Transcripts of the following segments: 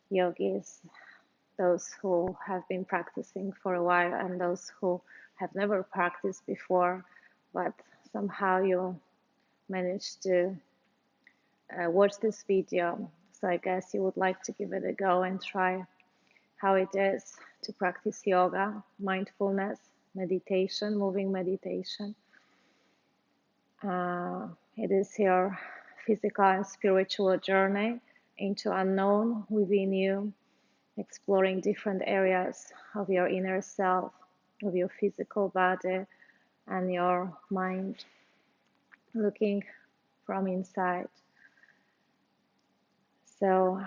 yogis, those who have been practicing for a while and those who have never practiced before, but somehow you managed to watch this video. So I guess you would like to give it a go and try how it is to practice yoga, mindfulness, meditation, moving meditation. It is your physical and spiritual journey into unknown within you, exploring different areas of your inner self, of your physical body and your mind, looking from inside. So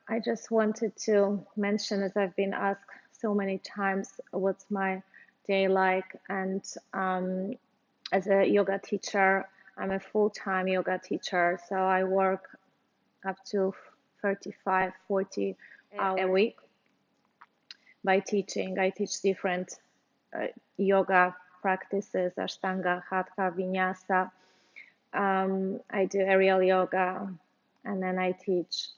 I just wanted to mention, as I've been asked so many times, what's my day like? And as a yoga teacher, I'm a full-time yoga teacher, so I work up to 35, 40 hours a week by teaching. I teach different yoga practices, Ashtanga, Hatha, Vinyasa. I do aerial yoga, and then I teach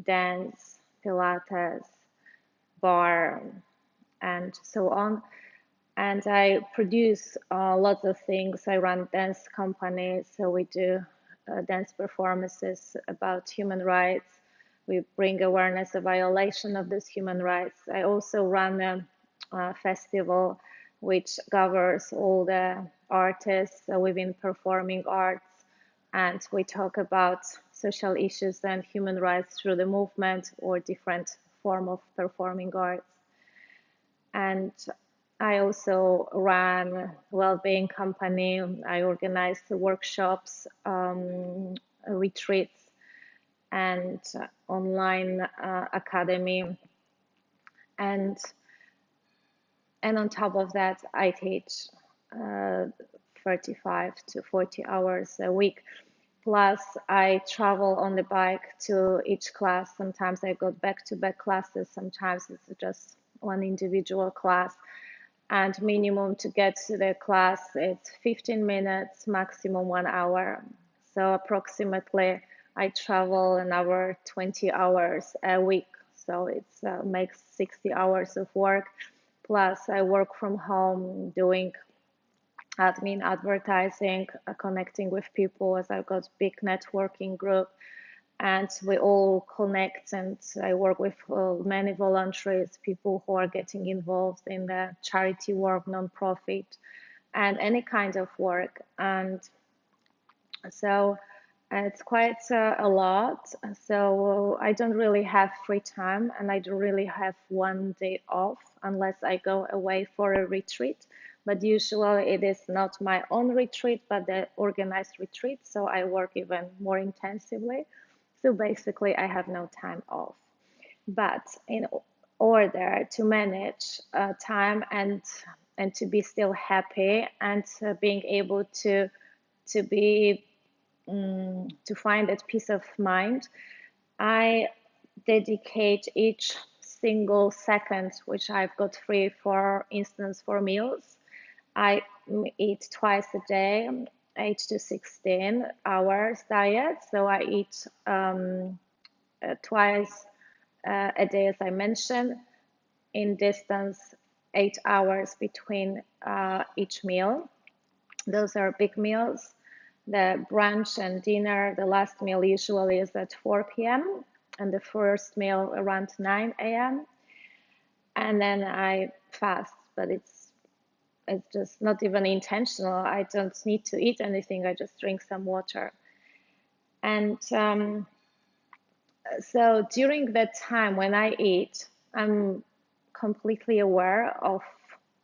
dance, Pilates, bar, and so on. And I produce lots of things. I run dance companies, so we do dance performances about human rights. We bring awareness of violation of these human rights. I also run a festival which covers all the artists within performing arts, and we talk about social issues and human rights through the movement or different form of performing arts. And I also run a well-being company. I organize workshops, retreats, and online academy. And on top of that, I teach 35 to 40 hours a week. Plus, I travel on the bike to each class. Sometimes I go back-to-back classes. Sometimes it's just one individual class. And minimum to get to the class, it's 15 minutes, maximum 1 hour. So approximately, I travel an hour, 20 hours a week. So it makes 60 hours of work. Plus, I work from home doing admin, advertising, connecting with people, as I've got big networking group, and we all connect, and I work with many volunteers, people who are getting involved in the charity work, non-profit, and any kind of work. And so it's quite a lot. So I don't really have free time, and I don't really have one day off unless I go away for a retreat. But usually it is not my own retreat, but the organized retreat. So I work even more intensively. So basically, I have no time off. But in order to manage time and to be still happy and being able to be to find that peace of mind, I dedicate each single second which I've got free, for instance, for meals. I eat twice a day, 8 to 16 hours diet. So I eat twice a day, as I mentioned, in distance 8 hours between each meal. Those are big meals. The brunch and dinner, the last meal usually is at 4 p.m. and the first meal around 9 a.m. And then I fast, but it's just not even intentional. I don't need to eat anything. I just drink some water. And so during that time when I eat, I'm completely aware of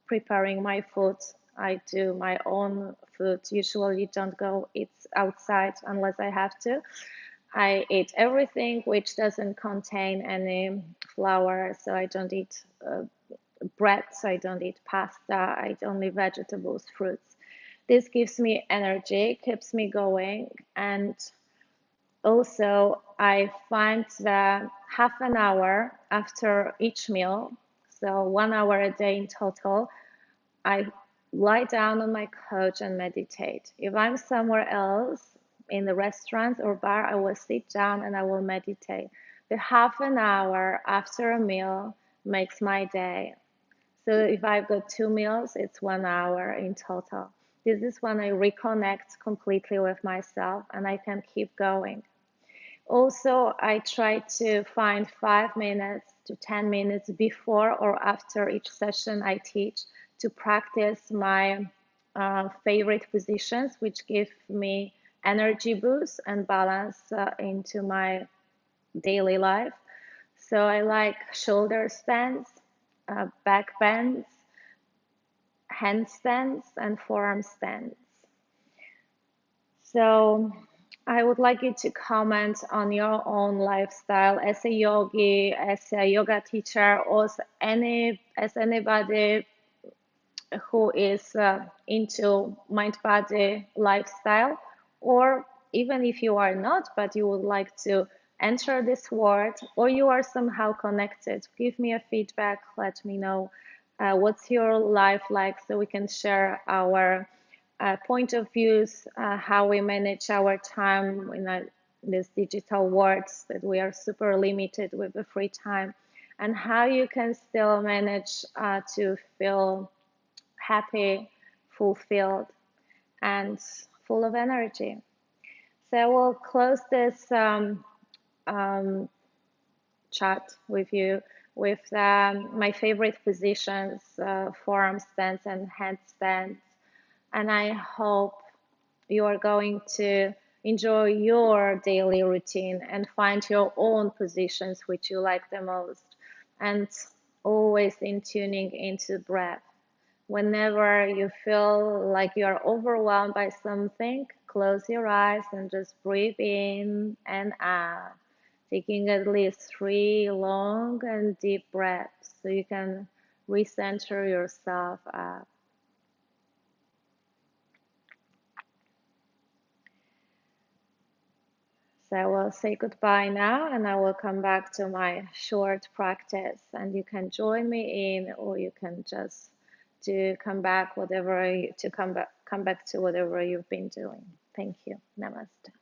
preparing my food. I do my own food. Usually don't go eat outside unless I have to. I eat everything which doesn't contain any flour, so I don't eat bread, so I don't eat pasta, I eat only vegetables, fruits. This gives me energy, keeps me going, and also I find that half an hour after each meal, so 1 hour a day in total, I lie down on my couch and meditate. If I'm somewhere else, in the restaurant or bar, I will sit down and I will meditate. The half an hour after a meal makes my day. So if I've got 2 meals, it's 1 hour in total. This is when I reconnect completely with myself and I can keep going. Also, I try to find 5 minutes to 10 minutes before or after each session I teach to practice my favorite positions, which give me energy boost and balance into my daily life. So I like shoulder stands, back bends, handstands, and forearm stands. So I would like you to comment on your own lifestyle as a yogi, as a yoga teacher, or as anybody who is into mind-body lifestyle, or even if you are not, but you would like to enter this world, or you are somehow connected. Give me a feedback. Let me know what's your life like, so we can share our point of views, how we manage our time in this digital world that we are super limited with the free time, and how you can still manage to feel happy, fulfilled, and full of energy. So I will close this um, chat with you with my favorite positions, forearm stands and handstands. And I hope you are going to enjoy your daily routine and find your own positions which you like the most. And always in tuning into breath. Whenever you feel like you are overwhelmed by something, close your eyes and just breathe in and out, taking at least 3 long and deep breaths so you can recenter yourself up. So I will say goodbye now and I will come back to my short practice, and you can join me in, or you can just come back to whatever you've been doing. Thank you. Namaste.